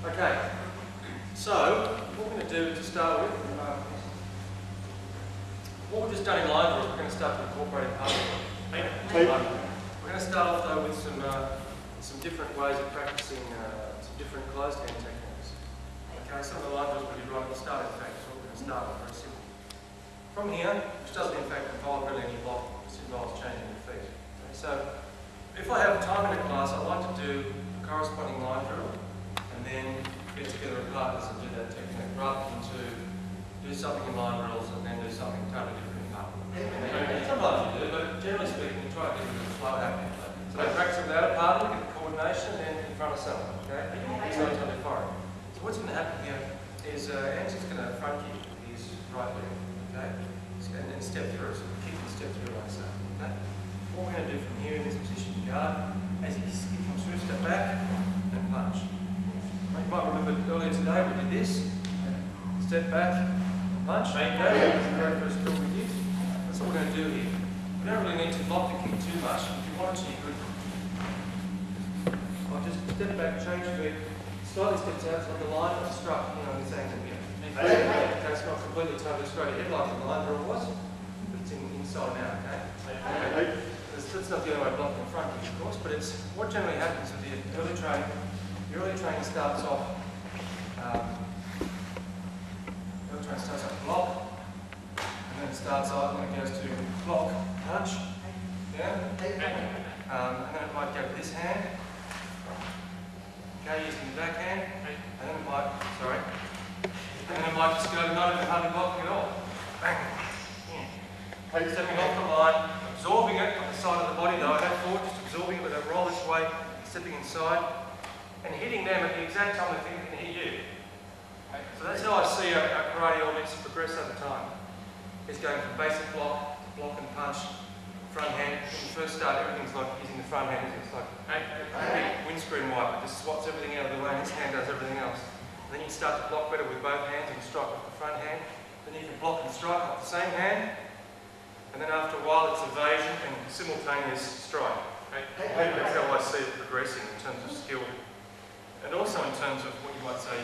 Okay, so what we're going to do to start with, what we've just done in line drills, we're going to start to incorporate part of it. We're going to start off though with some different ways of practicing some different closed hand techniques. Okay, some of the line drills will be right at the start, in fact, so we're going to start with very simple. From here, which doesn't in fact involve really any block, it just involves changing your feet. Okay, so if I have time in a class, I like to do a corresponding line drill and then get together with partners and do that technique, rather than to do something in line drills and then do something totally different in partner. Sometimes you do, but generally speaking, you try to get a bit of flow happening. So they practice without a partner, get the coordination, and then in front of someone. Okay? It's not totally foreign. So what's going to happen here is Andy's going to front kick his right leg. Okay? And then step through, so kick and step through like so. Okay? What we're going to do from here in this position, guard, as he comes through, step back and punch. You might remember earlier today we did this. Step back, punch. That's the very first drill we did. That's what we're going to do here. We don't really need to block the kick too much. If you wanted to, you could. I'll just step back, change feet, slightly steps out so the line of struck, this angle here. Okay, it's not completely totally straight ahead like the line drill was, but it's inside now, okay? That's not the only way of blocking the front kick, of course, but it's what generally happens with the early training. The early training starts off block, and then it starts off and it goes to block, punch, yeah, and then it might go with this hand, okay, using the back hand, and then it might, and then it might just go not even hardly blocking at all. Bang, yeah. Stepping off the line, absorbing it on the side of the body though, head forward, just absorbing it with a roll this way, stepping inside, and hitting them at the exact time they think they can hit you. So that's how I see our karate elements progress over time. It's going from basic block and punch, front hand. When you first start, everything's like using the front hand. It's like a big windscreen wiper. It just swats everything out of the way and this hand does everything else. And then you can start to block better with both hands and strike off the front hand. Then you can block and strike off the same hand. And then after a while it's evasion and simultaneous strike. That's how I see it progressing in terms of skill. And also in terms of what you might say,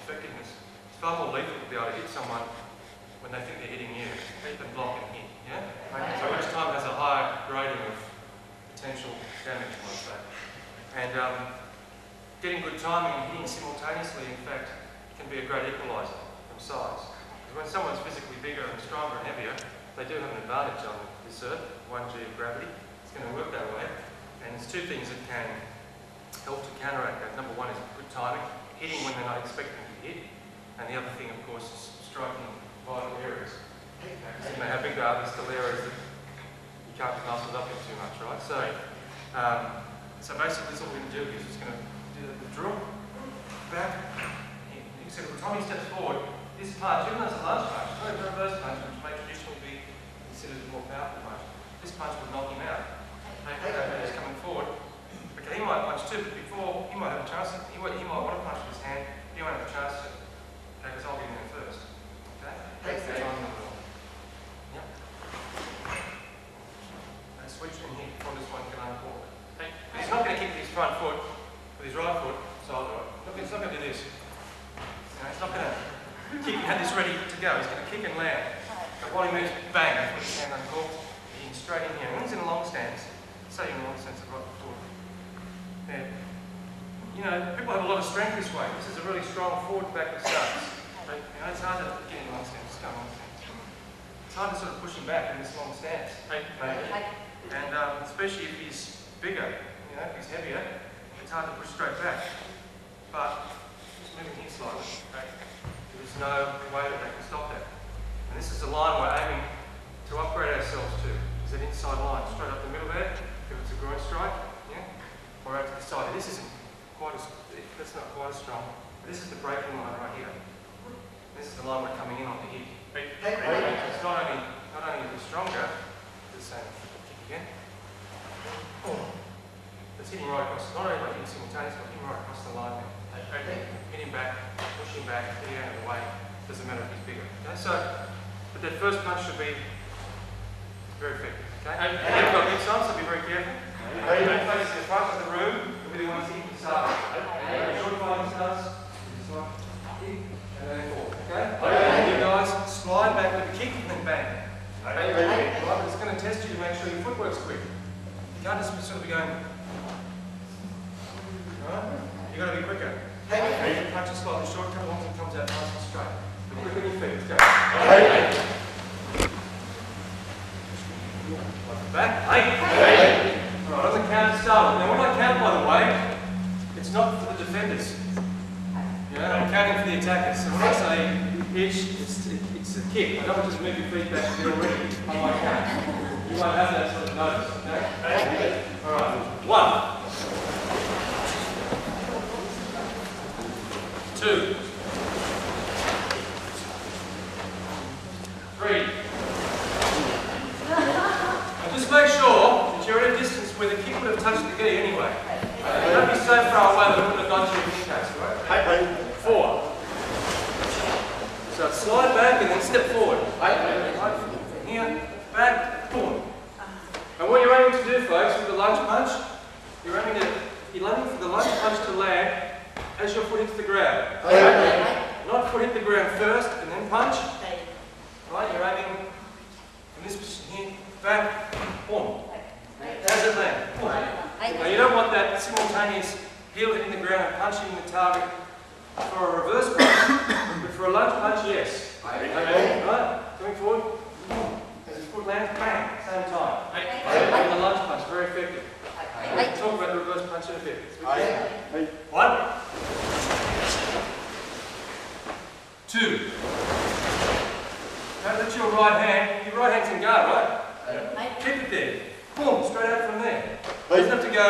effectiveness. It's far more lethal to be able to hit someone when they think they're hitting you than block and hit. Yeah? So each time has a higher grading of potential damage, I might say. And getting good timing and hitting simultaneously, in fact, can be a great equaliser from size. Because when someone's physically bigger and stronger and heavier, they do have an advantage on this earth, 1G of gravity. It's going to work that way. And there's two things that can help to counteract that. Number one is good timing, hitting when they're not expecting to hit. And the other thing, of course, is striking vital areas. Because no matter how big they are, there's still areas that you can't be muscled up in too much, right? So, so basically, that's what we're going to do is just going to do the drill, back. You can see every time he steps forward, this punch, even though it's a lunge punch, it's not a reverse punch, which may traditionally be considered a more powerful punch. This punch would knock him out. He's coming forward. Okay, he might punch too, but before he might have a chance. He might want to punch with his hand. He won't have a chance to. Okay, because I'll get in there first. Okay? Takes the time in the middle. Yep. Now switch in here before this one can uncork. Okay. But he's not going to kick with his front foot, with his right foot, so I'll do it. Look, he's not going to do this. He's not going to kick and have this ready to go. He's going to kick and land. But while he moves, bang, that's when his hand uncorks. He's straight in here. When he's in a long stance, say in a long stance of right foot. Yeah. People have a lot of strength this way. This is a really strong forward backward stance. But, it's hard to get in long stance, just go long stance. It's hard to sort of push him back in this long stance. And especially if he's bigger, if he's heavier, it's hard to push straight back. But just moving here slightly, there's no way that they can stop that. And this is the line we're aiming to upgrade ourselves to. Is that inside line, straight up the middle there, if it's a groin strike, or out to the side. This isn't quite as, that's not quite as strong. But this is the breaking line right here. This is the line we're coming in on the hit. It's not only a bit stronger, it's the same. Kick again. It's hitting right across, not only like hitting simultaneously, but hitting right across the line there. Hit him back, push him back, get him out of the way. Doesn't matter if he's bigger. Okay, so, but that first punch should be very effective. Okay? You've got big sons, so be very careful. Face in the front of the room, we really want to see him start. going. Alright? You've got to be quicker. Hey. Punch it slightly short, come along and comes out nice and straight. Be quick on your feet. Let's go. Hey. Back. Hey. Alright, on the count to start with. Now, when I count, by the way, it's not for the defenders. I'm counting for the attackers. So when I say ish, it's a kick. I don't just move your feet back if you're ready. I might count. You won't have that sort of notice, okay? Alright. 1. 2. 3. Now just make sure that you're at a distance where the kick would have touched the gi anyway. Don't be so far away that it wouldn't have got you in this case, right? 4. So slide back and then step forward. Here, back, forward. And what you're aiming to do, folks, with the lunge punch, you're aiming for the lunge punch to land as your foot hits the ground. Not foot hit the ground first and then punch. Right, you're aiming from this position here, back, boom. How's it land? Boom. Now you don't want that simultaneous heel hitting the ground and punching the target for a reverse punch, but for a lunge punch, yes. Okay, right, coming forward. As his foot lands, bang, same time. And the lunge punch, very effective. We'll talk about the reverse punch in a bit. 1. 2. Now that's your right hand's in guard, right? Keep it there. Boom, straight out from there. Doesn't have to go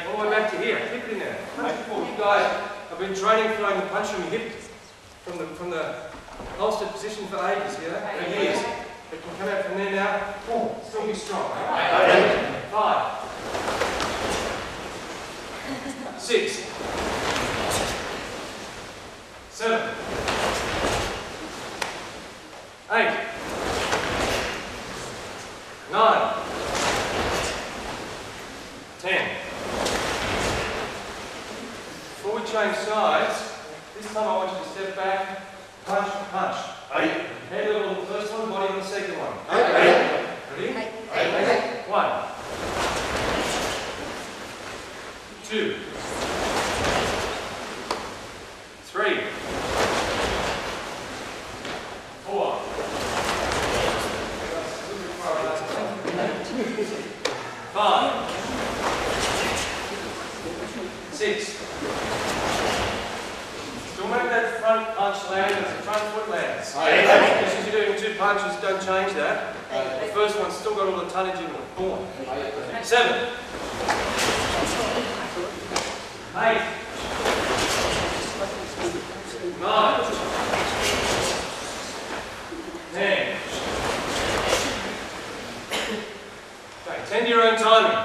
all the way back to here. Keep it in there. Punch it forward. You guys have been training throwing the punch from your hip, from the holstered position for ages, for years. It can come out from there now. Boom, still be strong. 5. 6. 7. 8. 9. 10. Before we change sides, this time I want you to step back, punch, punch. Head level on the first one, body on the second one. Ready? 1. 2. 3. 4. 5. 6. Still make that front punch land as the front foot lands. Just as you're doing 2 punches, don't change that. The first one's still got all the tonnage in it. Boom. 7. 8. 9. 10. Okay, 10 to your own timing.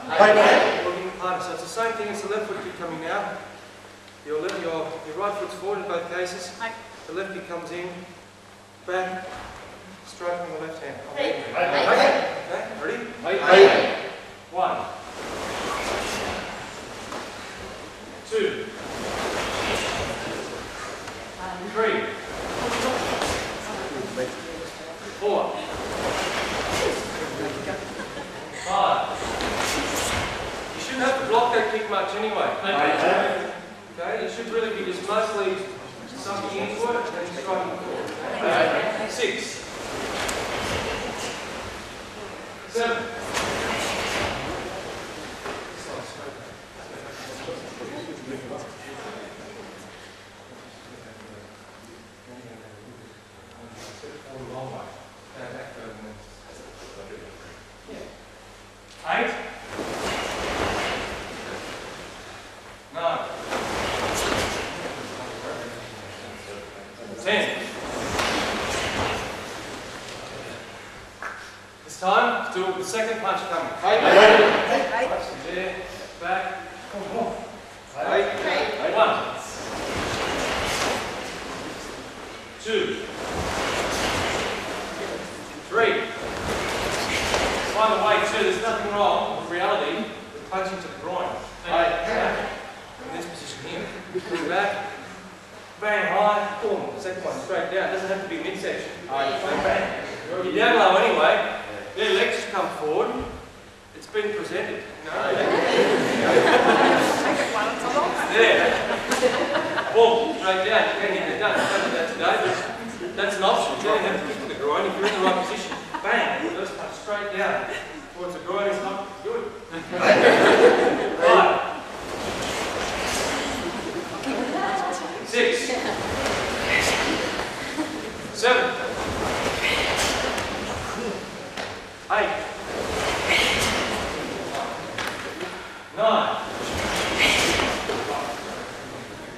Looking partner. So it's the same thing as the left foot kick coming now. Your right foot's forward in both cases. The left kick comes in, back, stroking the left hand. Okay, ready? 1, 2, 3, 4, 5. You shouldn't have to block that kick much anyway. Okay, it should really be just mostly something into it and then striking forward. 6, 7. Time, do it with the second punch coming. Punch there, back. 1, 2, 3. By the way, too, there's nothing wrong with reality with punching to the groin. In this position here. Push back, bang high, boom. Second one straight down. It doesn't have to be midsection. Bang. You're down low anyway. Their legs come forward. It's been presented. There. Boom, straight down. You can get it done. I've done that today, but that's an option. You don't have to kick to the groin. If you're in the right position, bang, first punch straight down towards the groin. It's not good. 5, 6, 7, 8, 9,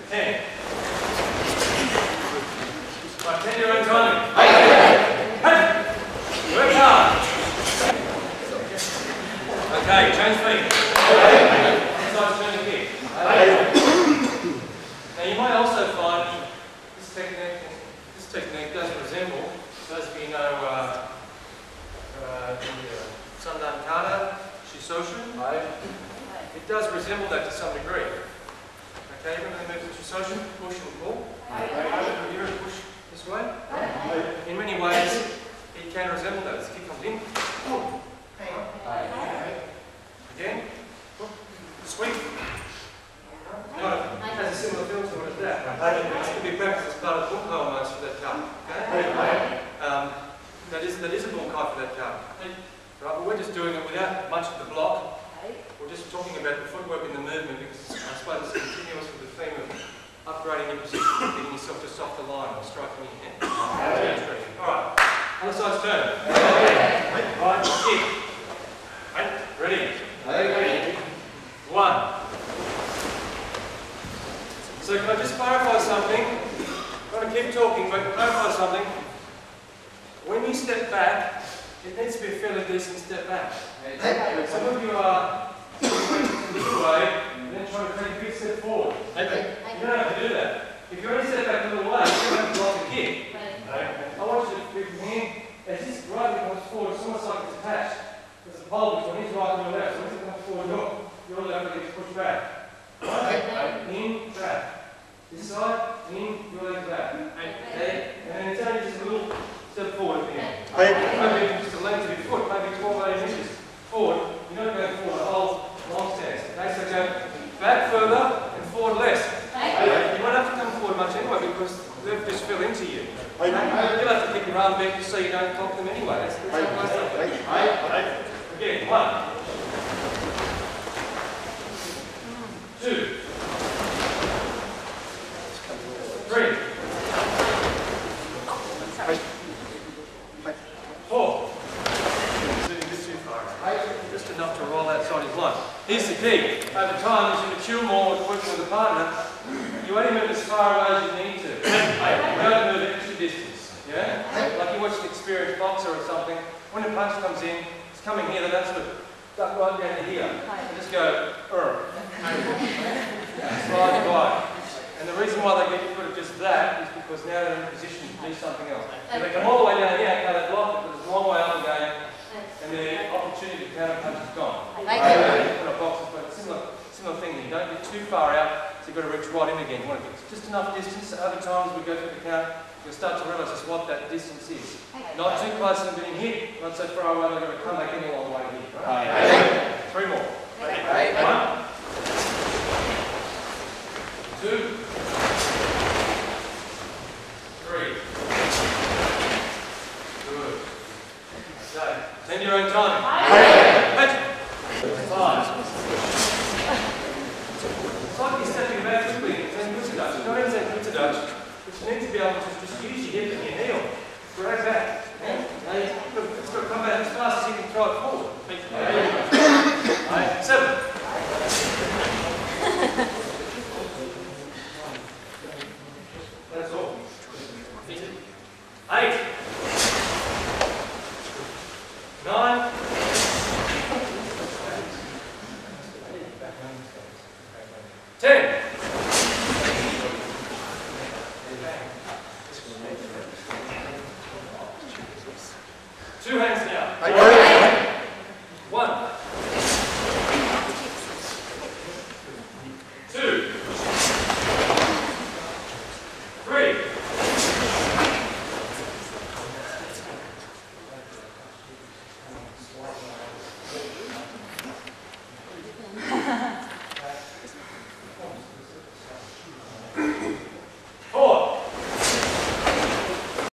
10. Right, 10 your own timing. Hey! Work hard. Okay, change feet. Side turn the kick. Now you might also find this technique doesn't resemble, those of you know Sundan Kata, Shisoshu. It does resemble that to some degree. Okay, remember the move of Shisoshu? Push and pull. You're push this way. In many ways, it can resemble that. As the kick comes in, pull. Again, sweep. It has a similar feel to it as that. This can be practiced as part of the bunkai almost for that kata. Okay? That is a bunkai for that kata. Right, but we're just doing it without much of the block. We're just talking about the footwork in the movement because I suppose it's continuous with the theme of upgrading your position, getting yourself to softer line or striking your hand. Alright, other side's turn. Right, kick. Ready? 1. So can I just clarify something? I'm going to keep talking, but clarify something. When you step back, it needs to be a fairly decent step back. Some of you are this way, and then trying to take a big step forward. You don't have to do that. If you only step back a little way, you don't have to block the kick. I want you to be from here. As this right leg comes forward, it's almost like it's attached. There's a pole between his right and your left. So as it comes forward, your left leg is pushed back. In, back. This side, in, your leg back. And then it's only just a little step forward at the end. Maybe just a length of your foot, maybe 12, 18 inches forward. You're not going forward a whole long stance. Okay, so go back further and forward less. You won't have to come forward much anyway because they'll just fill into you. You'll have to kick your arm back so you don't block them anyway. That's how close they are. Again, 1, 2, 3, 4. Just enough to roll outside his line. Here's the key. Over time, as you mature more with working with a partner, you only move as far away as you need to. You don't move extra distance. Yeah? Like you watch an experienced boxer or something, when a punch comes in, it's coming here, that's the duck right down to here. And just go, slide by. And the reason why they get good at just that is because now they're in a position to do something else. If they come all the way down here, okay, they block it, but there's a long way up again, and their opportunity to counter punch is gone. Put a boxes, but similar thing. You don't get too far out, so you've got to reach right in again. You want to get just enough distance. Other times we go through the count, you'll start to realise just what that distance is. Not too close to them being hit, not so far away they're going to come back in a long way here. Right? 3 more. 1, 2, 3. Good. Okay. 10 your own time. 5. It's like you're stepping back quickly and then Dutch. Not even saying Dutch, but you need to be able to just use your hip and your heel. Drag back. It's got to come back as fast as you can throw it forward. 7. That's all. 8. 9.